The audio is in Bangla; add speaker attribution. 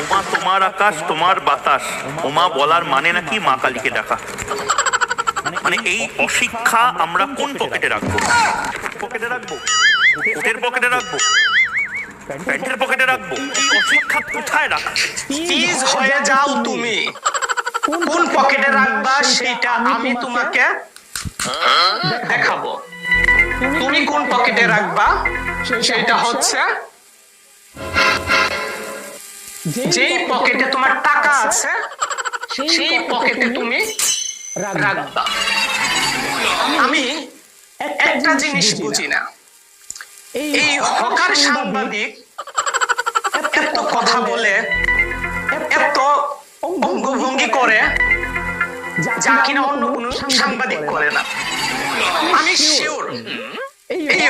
Speaker 1: ওমা তোমার আকাশ তোমার বাতাস, ওমা বলার মানে নাকি মা কালীকে ডাকা। মানে এই অশিক্ষা আমরা কোন পকেটে রাখবো? পকেটে রাখবো, কোটের পকেটে রাখবো, প্যান্টের পকেটে রাখবো? এই অশিক্ষা কোথায় রাখবো?
Speaker 2: প্লিজ হয়ে যাও তুমি। কোন পকেটে রাখবা সেটা আমি তোমাকে দেখাবো। তুমি কোন পকেটে রাখবা সেটা হচ্ছে যেই পকেটে তোমার টাকা আছে সেই পকেটে তুমি রাখবা। আমি একটা জিনিস বুঝি না, এই হকার সাংবাদিক এত কথা বলে, এত অঙ্গভঙ্গি করে যা কিনা অন্য কোনো সাংবাদিক করে না। আমি শিওর এই